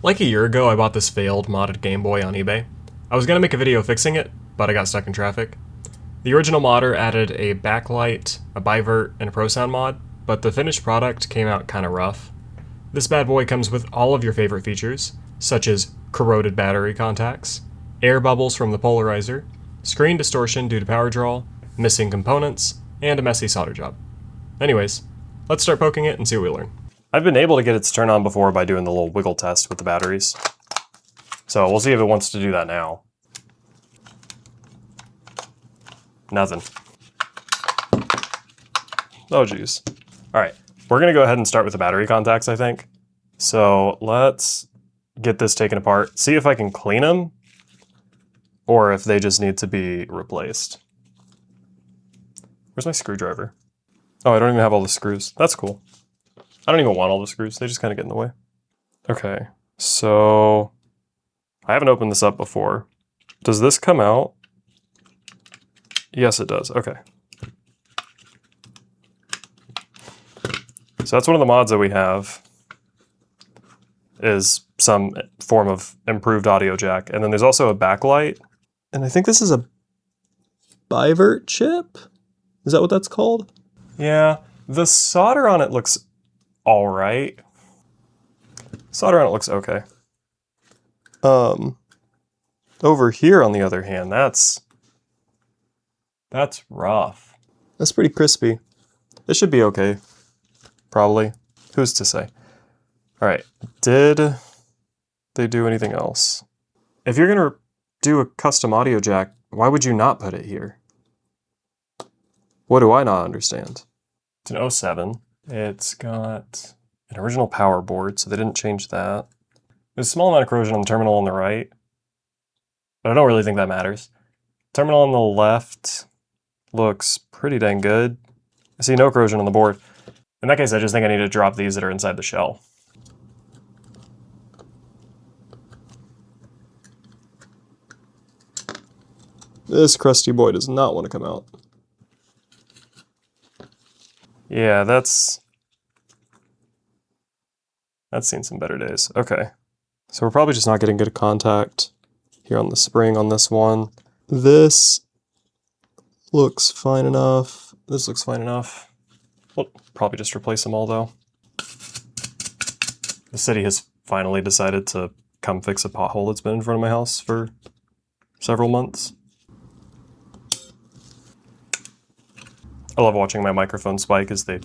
Like a year ago, I bought this failed modded Game Boy on eBay. I was gonna make a video fixing it, but I got stuck in traffic. The original modder added a backlight, a Biver, and a Pro Sound mod, but the finished product came out kinda rough. This bad boy comes with all of your favorite features, such as corroded battery contacts, air bubbles from the polarizer, screen distortion due to power draw, missing components, and a messy solder job. Anyways, let's start poking it and see what we learn. I've been able to get it to turn on before by doing the little wiggle test with the batteries. So we'll see if it wants to do that now. Nothing. Oh geez. All right, we're gonna go ahead and start with the battery contacts, I think. So let's get this taken apart, see if I can clean them or if they just need to be replaced. Where's my screwdriver? Oh, I don't even have all the screws. That's cool. I don't even want all the screws, they just kind of get in the way. Okay, so I haven't opened this up before. Does this come out? Yes, it does, okay. So that's one of the mods that we have, is some form of improved audio jack. And then there's also a backlight. And I think this is a Biver chip? Is that what that's called? Yeah, the solder on it looks all right. Solder on it looks okay. Over here on the other hand, that's rough. That's pretty crispy. It should be okay. Probably. Who's to say? All right, did they do anything else? If you're gonna do a custom audio jack, why would you not put it here? What do I not understand? It's an 07. It's got an original power board, so they didn't change that. There's a small amount of corrosion on the terminal on the right, but I don't really think that matters. Terminal on the left looks pretty dang good. I see no corrosion on the board. In that case, I just think I need to drop these that are inside the shell. This crusty boy does not want to come out. Yeah, that's seen some better days. Okay, so we're probably just not getting good contact here on the spring on this one. This looks fine enough. This looks fine enough. We'll probably just replace them all though. The city has finally decided to come fix a pothole that's been in front of my house for several months. I love watching my microphone spike as they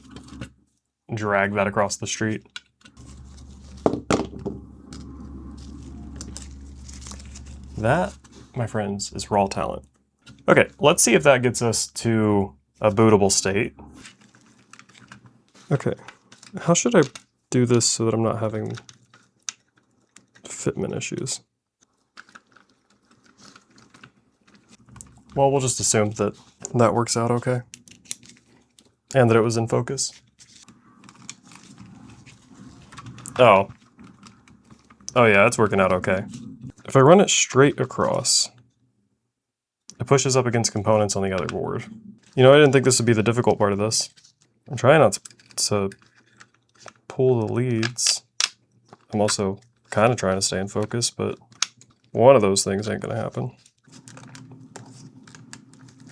drag that across the street. That, my friends, is raw talent. Okay, let's see if that gets us to a bootable state. Okay, how should I do this so that I'm not having fitment issues? Well, we'll just assume that that works out okay. And that it was in focus. Oh. Oh yeah, it's working out okay. If I run it straight across, it pushes up against components on the other board. You know, I didn't think this would be the difficult part of this. I'm trying not to pull the leads. I'm also kind of trying to stay in focus, but one of those things ain't gonna happen.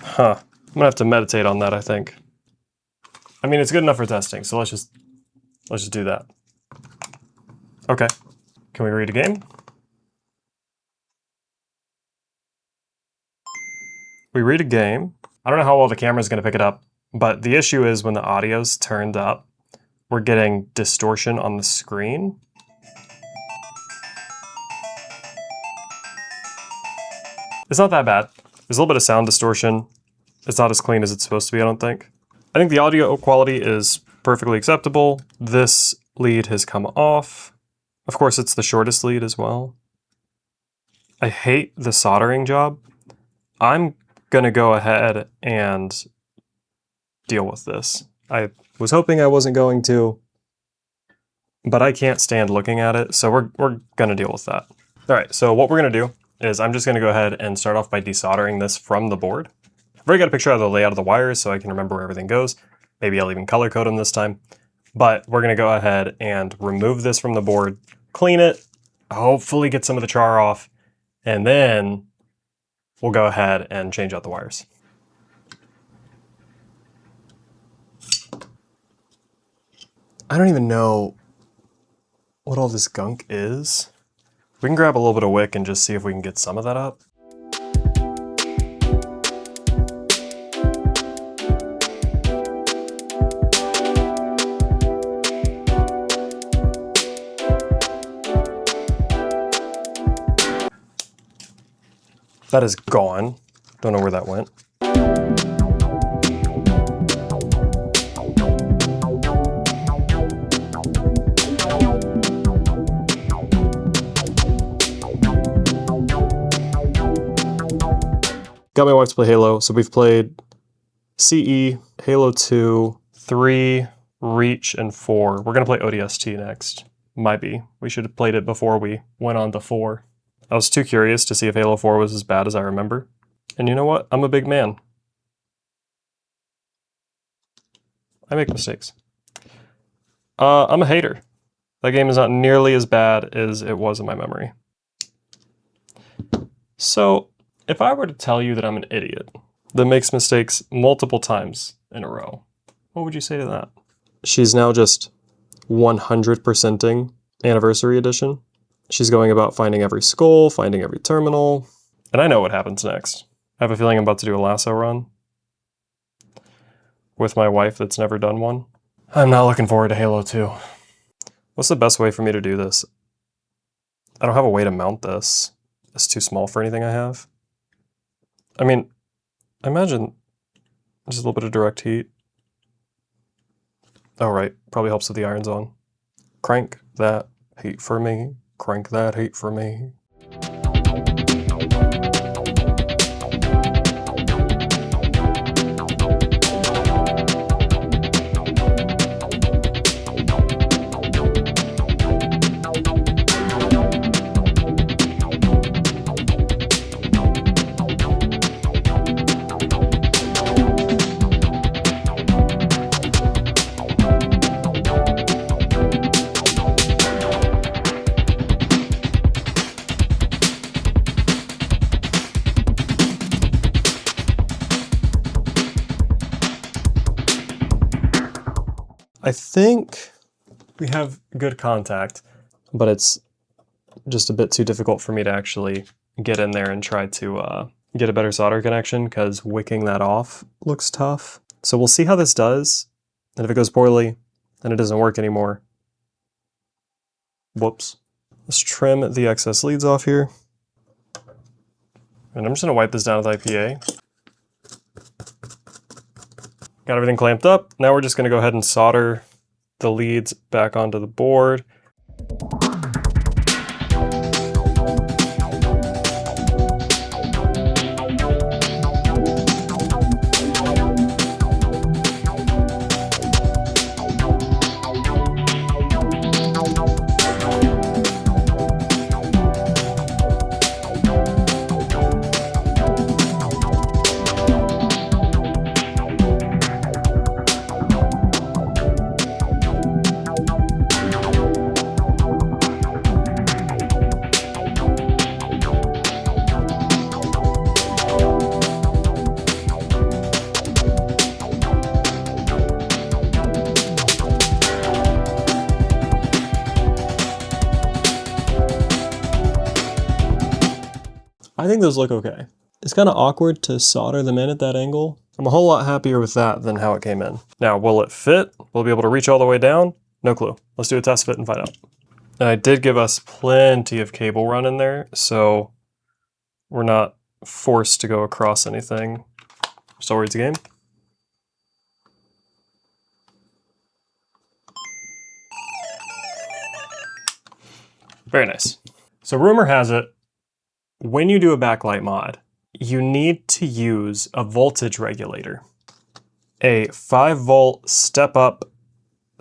Huh. I'm gonna have to meditate on that, I think. I mean, it's good enough for testing, so let's just do that. Okay. Can we read a game? We read a game. I don't know how well the camera's gonna pick it up, but the issue is when the audio's turned up, we're getting distortion on the screen. It's not that bad. There's a little bit of sound distortion. It's not as clean as it's supposed to be, I don't think. I think the audio quality is perfectly acceptable. This lead has come off. Of course, it's the shortest lead as well. I hate the soldering job. I'm gonna go ahead and deal with this. I was hoping I wasn't going to, but I can't stand looking at it, so we're gonna deal with that. All right, so what we're gonna do is I'm just gonna go ahead and start off by desoldering this from the board. I've already got a picture of the layout of the wires so I can remember where everything goes. Maybe I'll even color code them this time. But we're gonna go ahead and remove this from the board, clean it. hopefully get some of the char off, and then we'll go ahead and change out the wires. I don't even know what all this gunk is. We can grab a little bit of wick and just see if we can get some of that up. That is gone. Don't know where that went. Got my wife to play Halo, so we've played CE, Halo 2, 3, Reach, and 4. We're gonna play ODST next. Might be. We should have played it before we went on to 4. I was too curious to see if Halo 4 was as bad as I remember. And you know what? I'm a big man. I make mistakes. I'm a hater. That game is not nearly as bad as it was in my memory. So, if I were to tell you that I'm an idiot that makes mistakes multiple times in a row, what would you say to that? She's now just 100%ing Anniversary Edition. She's going about finding every skull, finding every terminal, and I know what happens next. I have a feeling I'm about to do a lasso run with my wife that's never done one. I'm not looking forward to Halo 2. What's the best way for me to do this? I don't have a way to mount this. It's too small for anything I have. I mean, I imagine just a little bit of direct heat. Oh, right. Probably helps with the irons on. Crank that heat for me. Crank that heat for me. I think we have good contact, but it's just a bit too difficult for me to actually get in there and try to get a better solder connection because wicking that off looks tough. So we'll see how this does, and if it goes poorly, then it doesn't work anymore. Whoops. Let's trim the excess leads off here. And I'm just gonna wipe this down with IPA. Got everything clamped up. Now we're just gonna go ahead and solder the leads back onto the board. I think those look okay. It's kind of awkward to solder them in at that angle. I'm a whole lot happier with that than how it came in. Now, will it fit? Will it be able to reach all the way down? No clue. Let's do a test fit and find out. And I did give us plenty of cable run in there, so we're not forced to go across anything. Still reads the game. Very nice. So rumor has it, when you do a backlight mod, you need to use a voltage regulator. A 5-volt step up,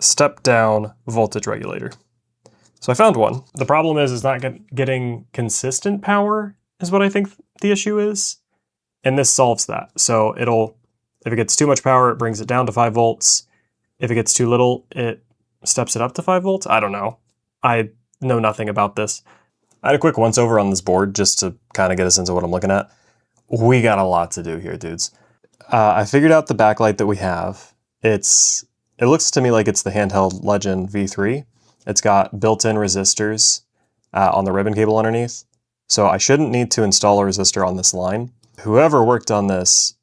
step down voltage regulator. So I found one. The problem is it's not getting consistent power is what I think the issue is. And this solves that. So if it gets too much power, it brings it down to 5 volts. If it gets too little, it steps it up to 5 volts. I don't know. I know nothing about this. I had a quick once over on this board just to kind of get a sense of what I'm looking at. We got a lot to do here, dudes. I figured out the backlight that we have. It looks to me like it's the handheld Legend V3. It's got built-in resistors on the ribbon cable underneath. So I shouldn't need to install a resistor on this line. Whoever worked on this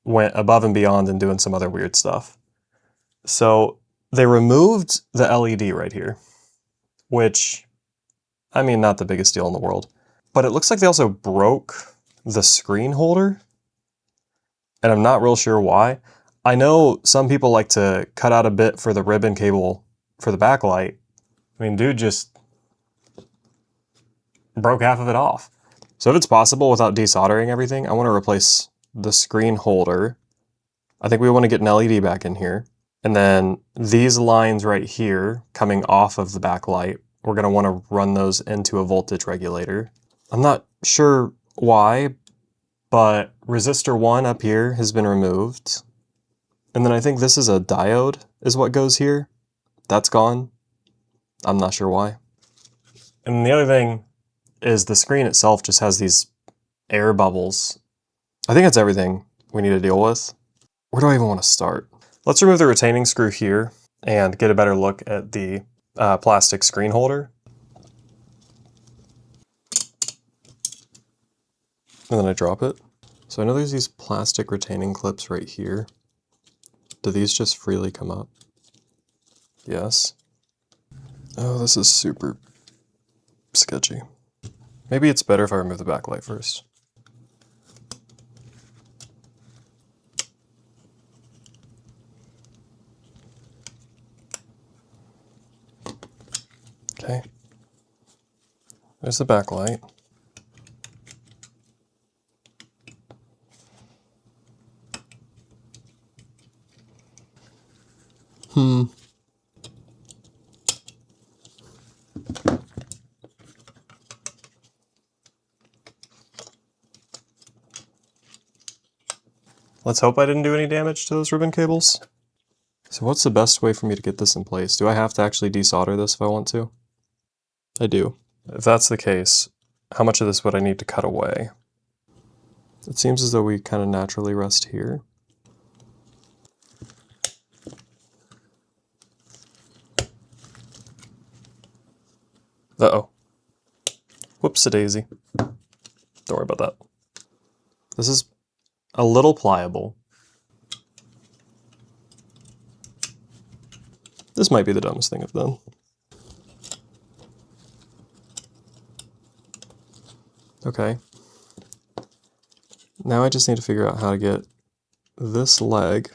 went above and beyond and doing some other weird stuff. So they removed the LED right here, which, I mean, not the biggest deal in the world. But it looks like they also broke the screen holder, and I'm not real sure why. I know some people like to cut out a bit for the ribbon cable for the backlight. I mean, dude just broke half of it off. So if it's possible without desoldering everything, I want to replace the screen holder. I think we want to get an LED back in here. And then these lines right here coming off of the backlight, we're going to want to run those into a voltage regulator. I'm not sure why, but resistor 1 up here has been removed. And then I think this is a diode is what goes here. That's gone. I'm not sure why. And the other thing is the screen itself just has these air bubbles. I think that's everything we need to deal with. Where do I even want to start? Let's remove the retaining screw here and get a better look at the plastic screen holder. And then I drop it. So I know there's these plastic retaining clips right here. Do these just freely come up? Yes. Oh, this is super sketchy. Maybe it's better if I remove the backlight first. Okay. There's the backlight. Let's hope I didn't do any damage to those ribbon cables. So what's the best way for me to get this in place? Do I have to actually desolder this if I want to? I do. If that's the case, how much of this would I need to cut away? It seems as though we kind of naturally rest here. Uh-oh. Whoops-a-daisy. Don't worry about that. This is a little pliable. This might be the dumbest thing I've done. Okay. Now I just need to figure out how to get this leg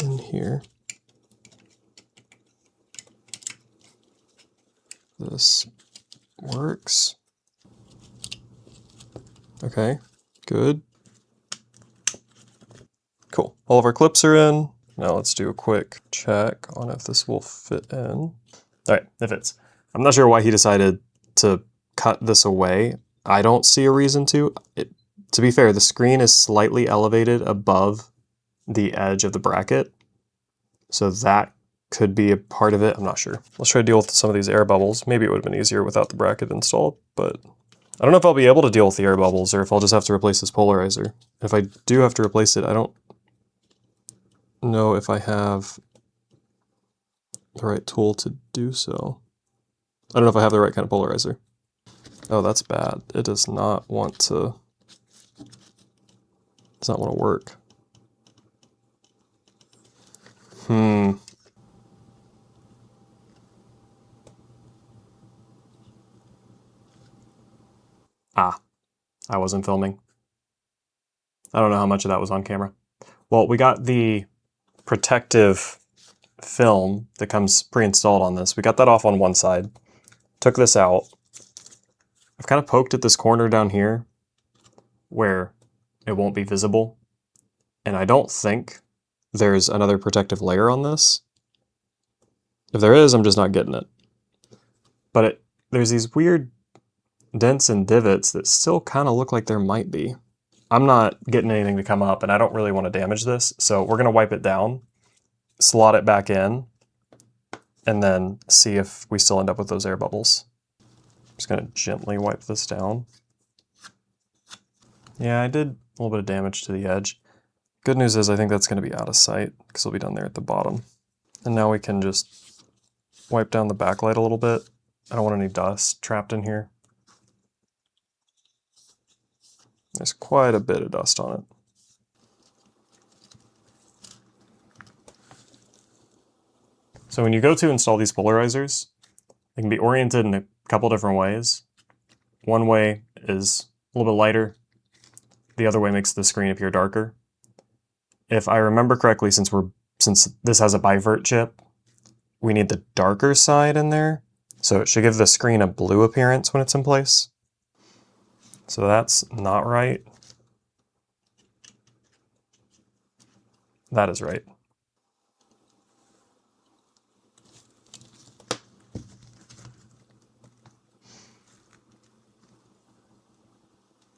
in here. This works. Okay, good. Cool. All of our clips are in. Now let's do a quick check on if this will fit in. All right, it fits. I'm not sure why he decided to cut this away. I don't see a reason to. To be fair, the screen is slightly elevated above the edge of the bracket, so that could be a part of it. I'm not sure. Let's try to deal with some of these air bubbles. Maybe it would have been easier without the bracket installed, but I don't know if I'll be able to deal with the air bubbles or if I'll just have to replace this polarizer. If I do have to replace it, I don't know if I have the right tool to do so. I don't know if I have the right kind of polarizer. Oh, that's bad. It does not want to, does not want to work. Ah, I wasn't filming. I don't know how much of that was on camera. Well, we got the protective film that comes pre-installed on this. We got that off on one side. Took this out. I've kind of poked at this corner down here where it won't be visible. And I don't think there's another protective layer on this. If there is, I'm just not getting it. But there's these weird dents and divots that still kind of look like there might be. I'm not getting anything to come up, and I don't really want to damage this, so we're going to wipe it down, slot it back in, and then see if we still end up with those air bubbles. I'm just gonna gently wipe this down. Yeah, I did a little bit of damage to the edge. Good news is I think that's gonna be out of sight because it'll be down there at the bottom. And now we can just wipe down the backlight a little bit. I don't want any dust trapped in here. There's quite a bit of dust on it. So when you go to install these polarizers, they can be oriented in a couple different ways. One way is a little bit lighter. The other way makes the screen appear darker. If I remember correctly, since this has a bivert chip, we need the darker side in there. So it should give the screen a blue appearance when it's in place. So that's not right. That is right.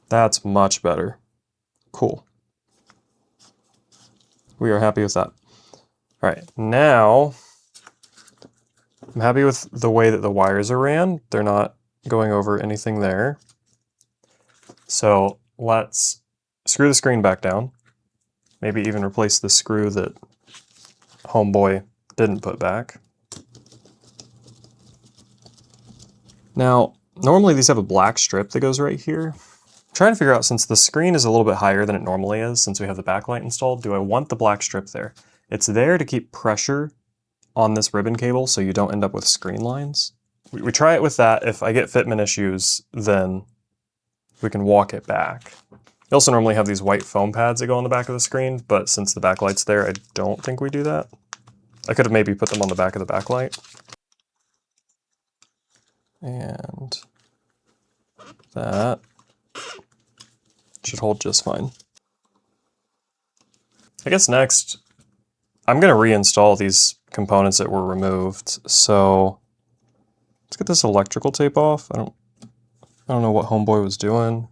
That's much better. Cool. We are happy with that. All right, now I'm happy with the way that the wires are ran. They're not going over anything there. So let's screw the screen back down. Maybe even replace the screw that Homeboy didn't put back. Now, normally these have a black strip that goes right here. I'm trying to figure out, since the screen is a little bit higher than it normally is, since we have the backlight installed, do I want the black strip there? It's there to keep pressure on this ribbon cable so you don't end up with screen lines. We try it with that. If I get fitment issues, then we can walk it back. You also normally have these white foam pads that go on the back of the screen, but since the backlight's there, I don't think we do that. I could have maybe put them on the back of the backlight. And that should hold just fine. I guess next, I'm going to reinstall these components that were removed. So let's get this electrical tape off. I don't know what Homeboy was doing.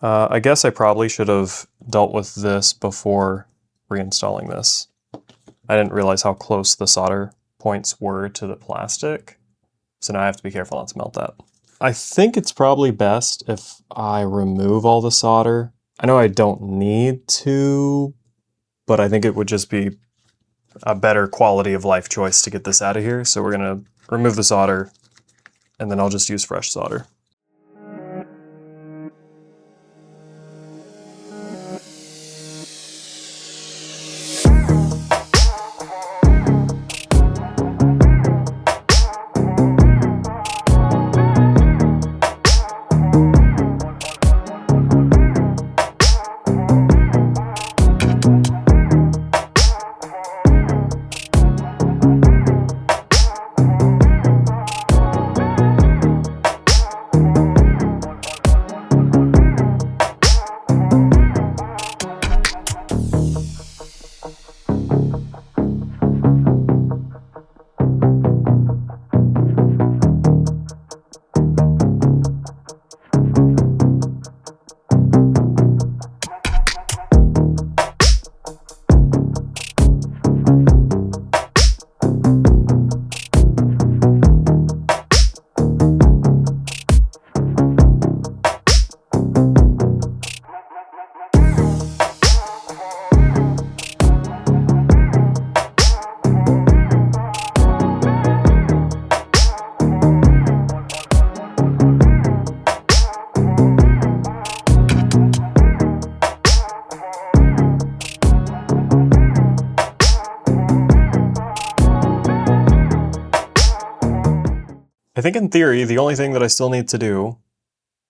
I guess I probably should have dealt with this before reinstalling this. I didn't realize how close the solder points were to the plastic. So now I have to be careful not to melt that. I think it's probably best if I remove all the solder. I know I don't need to, but I think it would just be a better quality of life choice to get this out of here. So we're gonna remove the solder and then I'll just use fresh solder. I think in theory, the only thing that I still need to do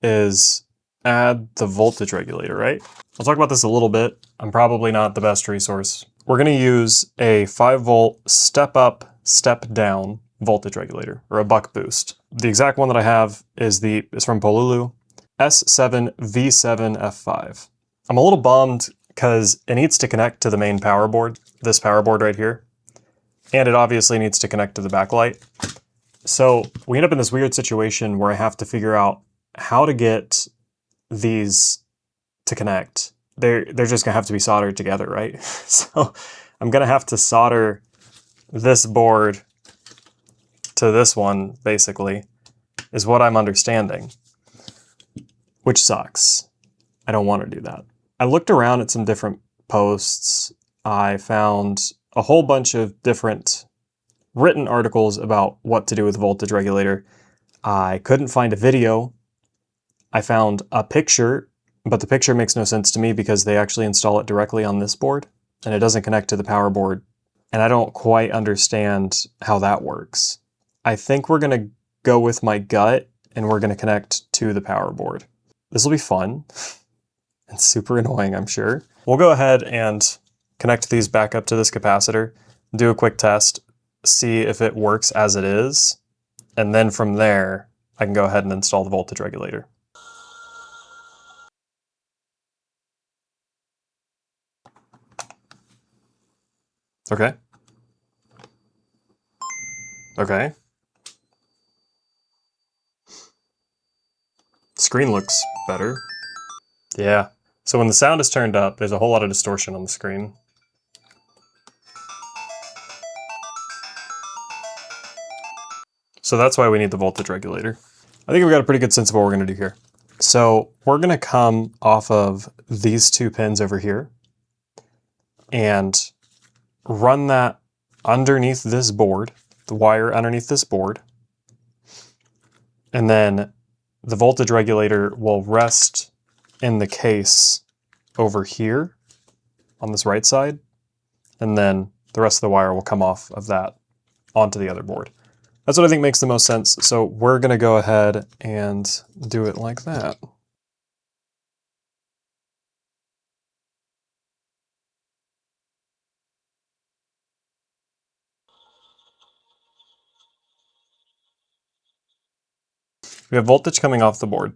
is add the voltage regulator, right? I'll talk about this a little bit. I'm probably not the best resource. We're gonna use a 5-volt step up, step down voltage regulator, or a buck boost. The exact one that I have is from Polulu, S7V7F5. I'm a little bummed because it needs to connect to the main power board, this power board right here, and it obviously needs to connect to the backlight. So we end up in this weird situation where I have to figure out how to get these to connect. They're just gonna have to be soldered together, right? So I'm gonna have to solder this board to this one, basically, is what I'm understanding, which sucks. I don't want to do that. I looked around at some different posts. I found a whole bunch of different written articles about what to do with voltage regulator. I couldn't find a video. I found a picture, but the picture makes no sense to me because they actually install it directly on this board and it doesn't connect to the power board. And I don't quite understand how that works. I think we're going to go with my gut and we're going to connect to the power board. This will be fun and super annoying, I'm sure. We'll go ahead and connect these back up to this capacitor, do a quick test, see if it works as it is, and then from there, I can go ahead and install the voltage regulator. Okay. Okay. Screen looks better. Yeah. So when the sound is turned up, there's a whole lot of distortion on the screen. So that's why we need the voltage regulator. I think we've got a pretty good sense of what we're going to do here. So we're going to come off of these two pins over here and run that underneath this board, the wire underneath this board. And then the voltage regulator will rest in the case over here on this right side. And then the rest of the wire will come off of that onto the other board. That's what I think makes the most sense. So we're going to go ahead and do it like that. We have voltage coming off the board.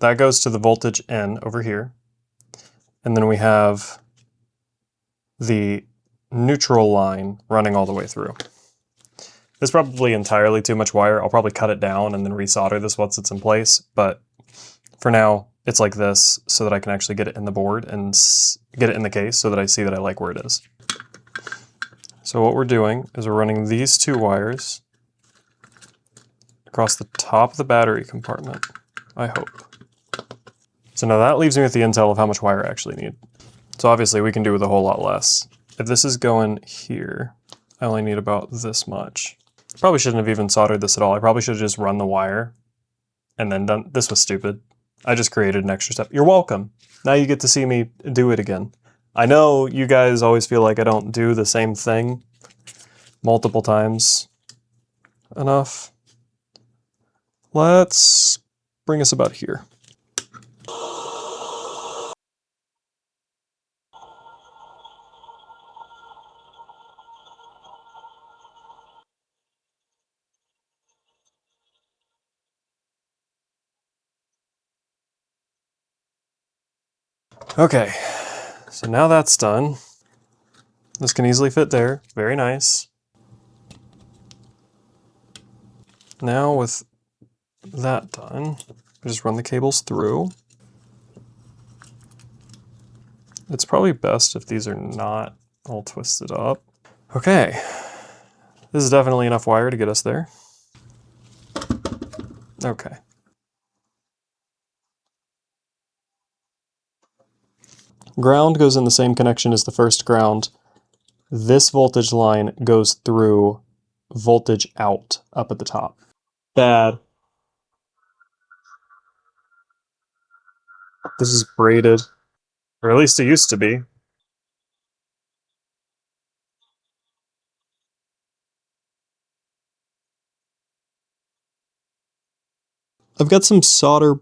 That goes to the voltage N over here. And then we have the neutral line running all the way through. This is probably entirely too much wire. I'll probably cut it down and then resolder this once it's in place. But for now, it's like this so that I can actually get it in the board and get it in the case so that I see that I like where it is. So what we're doing is we're running these two wires across the top of the battery compartment, I hope. So now that leaves me with the intel of how much wire I actually need. So obviously we can do with a whole lot less. If this is going here, I only need about this much. Probably shouldn't have even soldered this at all. I probably should have just run the wire and then done. This was stupid. I just created an extra step. You're welcome. Now you get to see me do it again. I know you guys always feel like I don't do the same thing multiple times enough. Let's bring us about here. Okay, so now that's done. This can easily fit there. Very nice. Now with that done, just run the cables through. It's probably best if these are not all twisted up. Okay, this is definitely enough wire to get us there. Okay. Ground goes in the same connection as the first ground. This voltage line goes through voltage out up at the top. Bad. This is braided, or at least it used to be. I've got some solder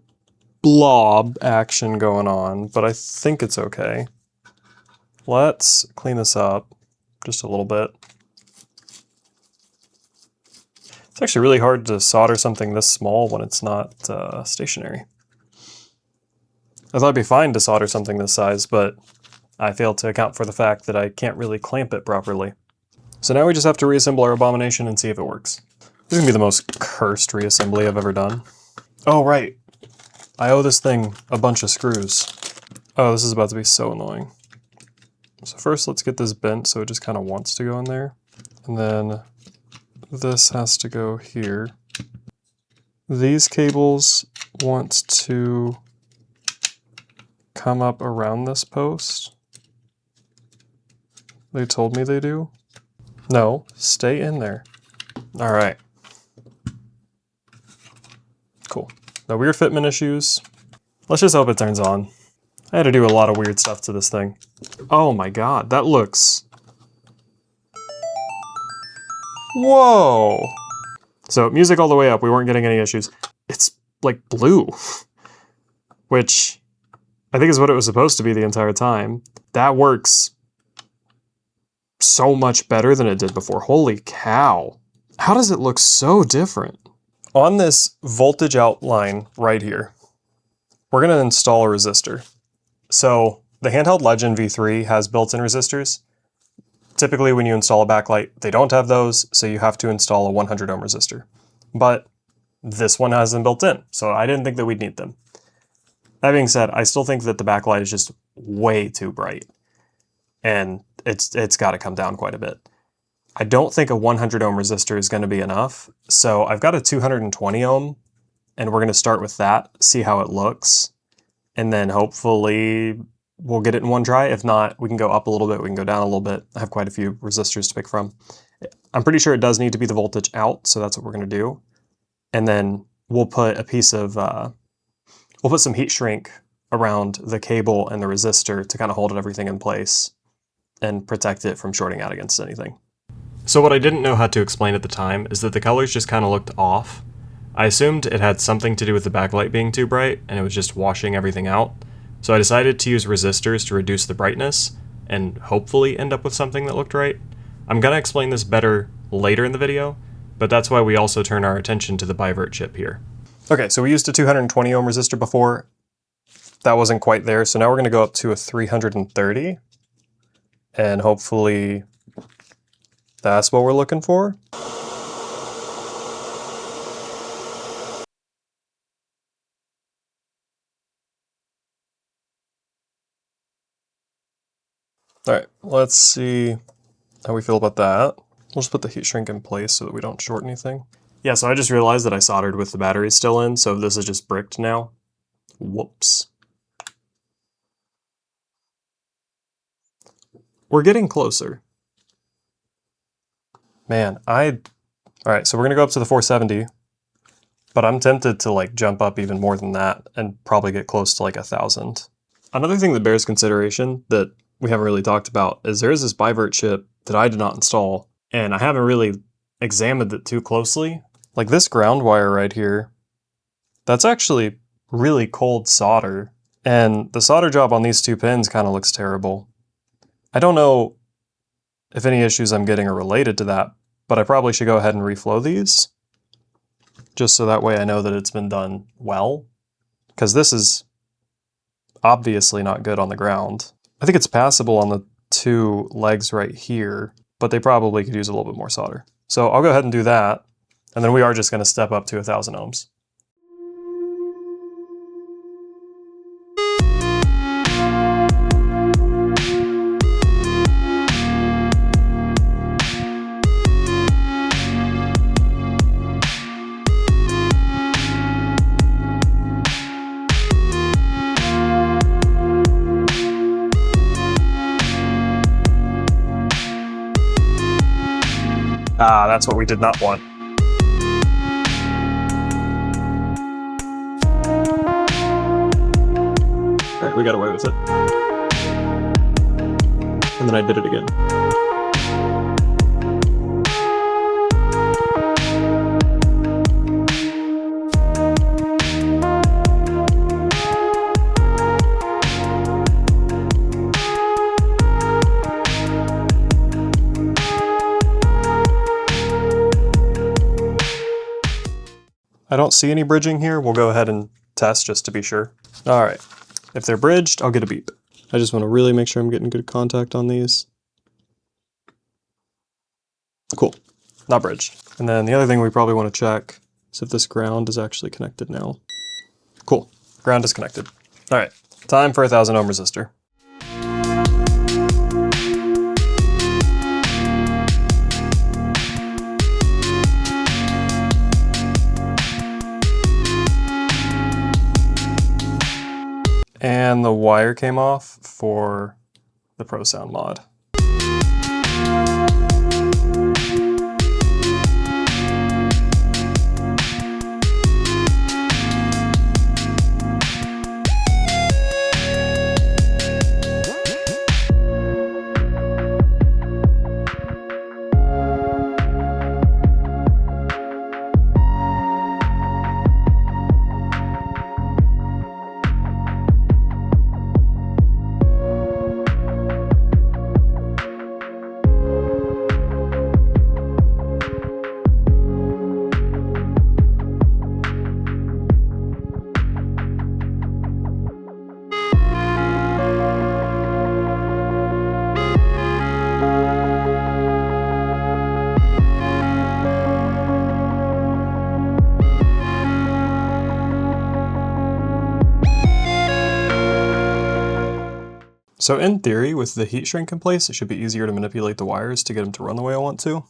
blob action going on, but I think it's okay. Let's clean this up just a little bit. It's actually really hard to solder something this small when it's not stationary. I thought it'd be fine to solder something this size, but I failed to account for the fact that I can't really clamp it properly. So now we just have to reassemble our abomination and see if it works. This is gonna be the most cursed reassembly I've ever done. Oh, right. I owe this thing a bunch of screws. Oh, this is about to be so annoying. So first let's get this bent so it just kind of wants to go in there. And then This has to go here. These cables want to come up around this post. They told me they do. No, stay in there. All right. Cool. No weird fitment issues. Let's just hope it turns on. I had to do a lot of weird stuff to this thing. Oh my god, that looks... Whoa! So music all the way up, we weren't getting any issues. It's like blue, which I think is what it was supposed to be the entire time. That works so much better than it did before. Holy cow. How does it look so different? On this voltage outline right here, we're going to install a resistor. So the handheld Legend V3 has built-in resistors. Typically when you install a backlight, they don't have those, so you have to install a 100 ohm resistor. But this one has them built in, so I didn't think that we'd need them. That being said, I still think that the backlight is just way too bright, and it's got to come down quite a bit. I don't think a 100 ohm resistor is going to be enough, so I've got a 220 ohm, and we're going to start with that, see how it looks, and then hopefully we'll get it in one try. If not, we can go up a little bit, we can go down a little bit. I have quite a few resistors to pick from. I'm pretty sure it does need to be the voltage out, so that's what we're going to do. And then we'll put a piece of, we'll put some heat shrink around the cable and the resistor to kind of hold everything in place and protect it from shorting out against anything. So what I didn't know how to explain at the time is that the colors just kind of looked off. I assumed it had something to do with the backlight being too bright and it was just washing everything out. So I decided to use resistors to reduce the brightness and hopefully end up with something that looked right. I'm going to explain this better later in the video, but that's why we also turn our attention to the Biver chip here. Okay, so we used a 220 ohm resistor before. That wasn't quite there, so now we're going to go up to a 330, and hopefully that's what we're looking for. All right, let's see how we feel about that. We'll just put the heat shrink in place so that we don't short anything. Yeah, so I just realized that I soldered with the batteries still in, so this is just bricked now. Whoops. We're getting closer. Man, all right, so we're gonna go up to the 470, but I'm tempted to like jump up even more than that and probably get close to like 1,000. Another thing that bears consideration that we haven't really talked about is there is this Biver chip that I did not install, and I haven't really examined it too closely. Like this ground wire right here, that's actually really cold solder, and the solder job on these two pins kind of looks terrible. I don't know if any issues I'm getting are related to that, but I probably should go ahead and reflow these, just so that way I know that it's been done well, because this is obviously not good on the ground. I think it's passable on the two legs right here, but they probably could use a little bit more solder. So I'll go ahead and do that, and then we are just going to step up to 1,000 ohms. Ah, that's what we did not want. All right, we got away with it. And then I did it again. I don't see any bridging here. We'll go ahead and test just to be sure. All right, if they're bridged, I'll get a beep. I just want to really make sure I'm getting good contact on these. Cool, not bridged. And then the other thing we probably want to check is if this ground is actually connected now. Cool, ground is connected. All right, time for a 1,000 ohm resistor. And the wire came off for the Pro Sound mod. So in theory, with the heat shrink in place, it should be easier to manipulate the wires to get them to run the way I want to.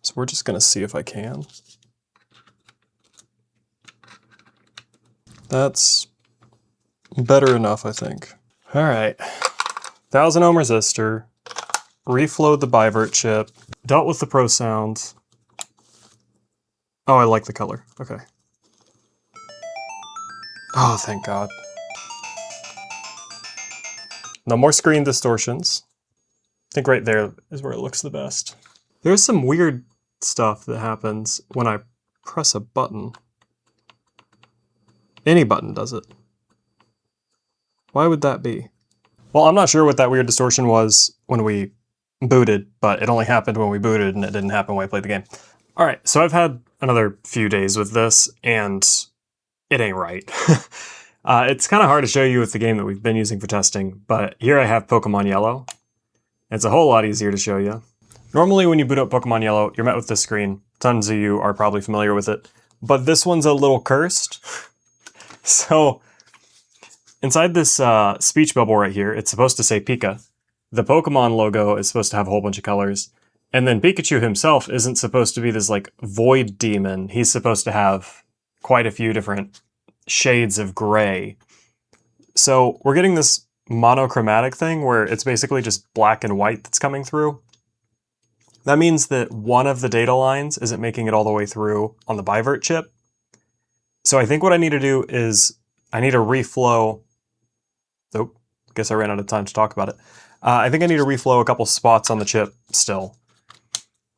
So we're just gonna see if I can. That's better enough, I think. All right, 1000 ohm resistor, reflowed the Biver chip, dealt with the Pro Sound. Oh, I like the color, okay. Oh, thank God. No more screen distortions. I think right there is where it looks the best. There's some weird stuff that happens when I press a button. Any button does it. Why would that be? Well, I'm not sure what that weird distortion was when we booted, but it only happened when we booted and it didn't happen when I played the game. All right, so I've had another few days with this and it ain't right. It's kind of hard to show you with the game that we've been using for testing, but here I have Pokemon Yellow. It's a whole lot easier to show you. Normally when you boot up Pokemon Yellow, you're met with this screen. Tons of you are probably familiar with it, but this one's a little cursed. So inside this speech bubble right here, it's supposed to say Pika. The Pokemon logo is supposed to have a whole bunch of colors. And then Pikachu himself isn't supposed to be this like void demon. He's supposed to have quite a few different shades of gray. So we're getting this monochromatic thing where it's basically just black and white that's coming through. That means that one of the data lines isn't making it all the way through on the Biver chip. So I think what I need to do is I need to reflow. Oh, guess I ran out of time to talk about it. I think I need to reflow a couple spots on the chip still.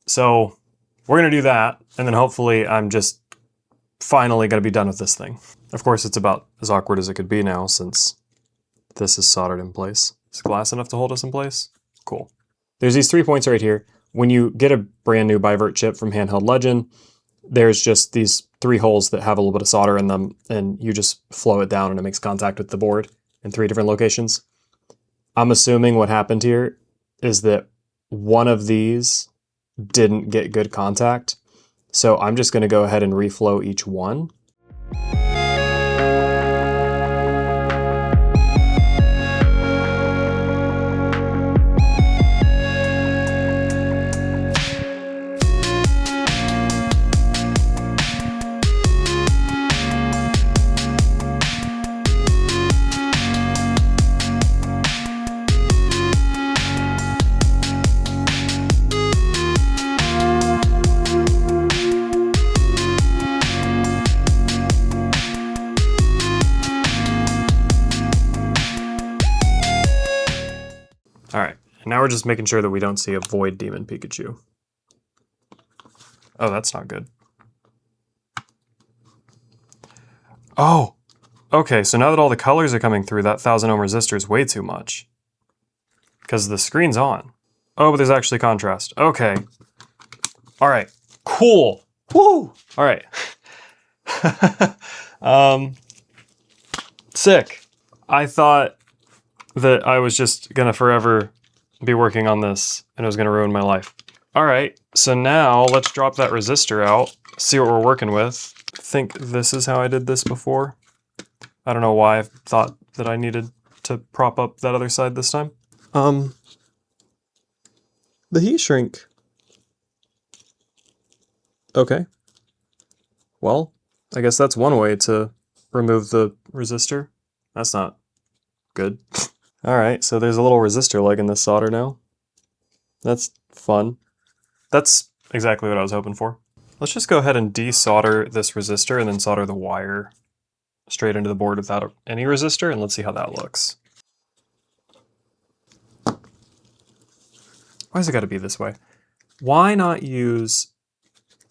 So we're going to do that, and then hopefully I'm just finally going to be done with this thing. Of course, it's about as awkward as it could be now since this is soldered in place. Is glass enough to hold us in place? Cool. There's these 3 points right here. When you get a brand new Biver chip from Handheld Legend, there's just these 3 holes that have a little bit of solder in them, and you just flow it down and it makes contact with the board in 3 different locations. I'm assuming what happened here is that one of these didn't get good contact. So I'm just going to go ahead and reflow each one. All right, and now we're just making sure that we don't see a Void Demon Pikachu. Oh, that's not good. Oh, okay, so now that all the colors are coming through, that 1000 ohm resistor is way too much. Because the screen's on. Oh, but there's actually contrast. Okay. All right, cool. Woo! All right. Sick. I thought that I was just gonna forever be working on this and it was gonna ruin my life. All right, so now let's drop that resistor out, see what we're working with. I think this is how I did this before. I don't know why I thought that I needed to prop up that other side this time. The heat shrink. Okay. Well, I guess that's one way to remove the resistor. That's not good. All right, so there's a little resistor leg in this solder now. That's fun. That's exactly what I was hoping for. Let's just go ahead and desolder this resistor and then solder the wire straight into the board without any resistor, and let's see how that looks. Why has it got to be this way? Why not use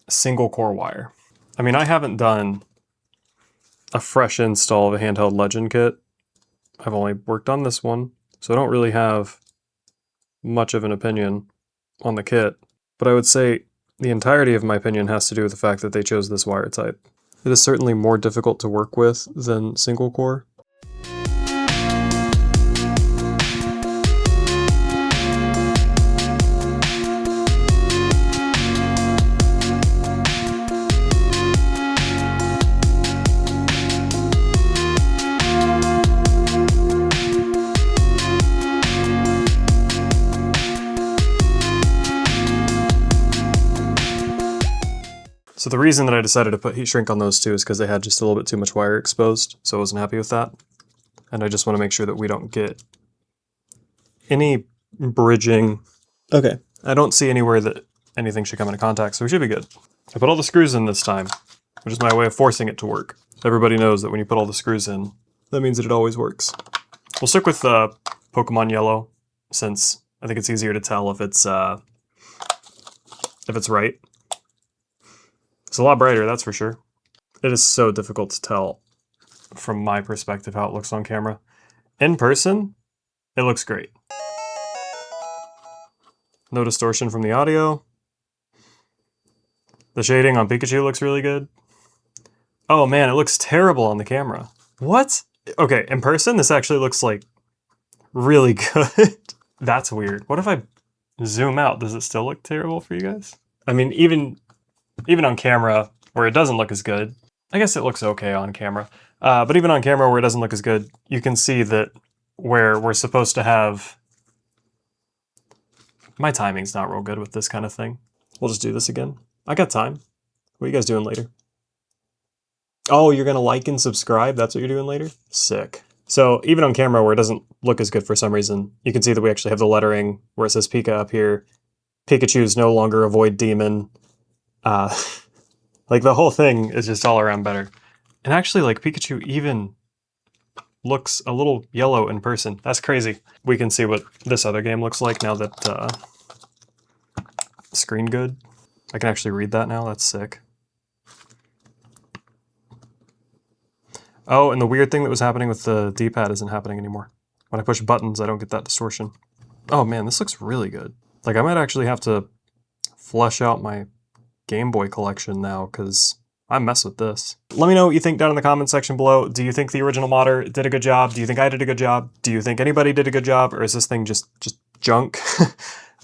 single core wire? I mean, I haven't done a fresh install of a handheld Legend kit. I've only worked on this one, so I don't really have much of an opinion on the kit, but I would say the entirety of my opinion has to do with the fact that they chose this wire type. It is certainly more difficult to work with than single core. So the reason that I decided to put heat shrink on those two is because they had just a little bit too much wire exposed, so I wasn't happy with that. And I just want to make sure that we don't get any bridging. Okay, I don't see anywhere that anything should come into contact, so we should be good. I put all the screws in this time, which is my way of forcing it to work. Everybody knows that when you put all the screws in, that means that it always works. We'll stick with Pokemon Yellow, since I think it's easier to tell if it's right. It's a lot brighter, that's for sure. It is so difficult to tell from my perspective how it looks on camera. In person, it looks great. No distortion from the audio. The shading on Pikachu looks really good. Oh man, it looks terrible on the camera. What? Okay, in person, this actually looks like really good. That's weird. What if I zoom out? Does it still look terrible for you guys? I mean, even on camera where it doesn't look as good, I guess it looks okay on camera, but even on camera where it doesn't look as good, you can see that where we're supposed to have... My timing's not real good with this kind of thing. We'll just do this again. I got time. What are you guys doing later? Oh, you're gonna like and subscribe? That's what you're doing later? Sick. So even on camera where it doesn't look as good for some reason, you can see that we actually have the lettering where it says Pika up here. Pikachu's no longer a void demon. Like the whole thing is just all around better. And actually, like, Pikachu even looks a little yellow in person. That's crazy. We can see what this other game looks like now that screen good. I can actually read that now. That's sick. Oh, and the weird thing that was happening with the D-pad isn't happening anymore. When I push buttons, I don't get that distortion. Oh man, this looks really good. Like, I might actually have to flesh out my gameboy collection now, because I mess with this. Let me know what you think down in the comment section below. Do you think the original modder did a good job? Do you think I did a good job? Do you think anybody did a good job? Or is this thing just junk?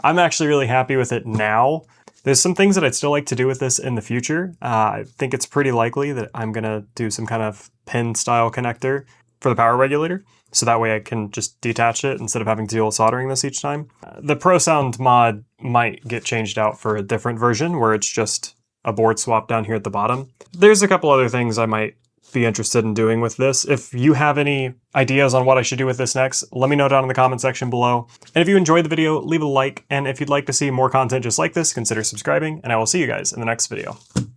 I'm actually really happy with it now. There's some things that I'd still like to do with this in the future. I think it's pretty likely that I'm gonna do some kind of pin style connector for the power regulator, so that way I can just detach it instead of having to deal with soldering this each time. The Pro Sound mod might get changed out for a different version where it's just a board swap down here at the bottom. There's a couple other things I might be interested in doing with this. If you have any ideas on what I should do with this next, let me know down in the comment section below. And if you enjoyed the video, leave a like, and if you'd like to see more content just like this, consider subscribing, and I will see you guys in the next video.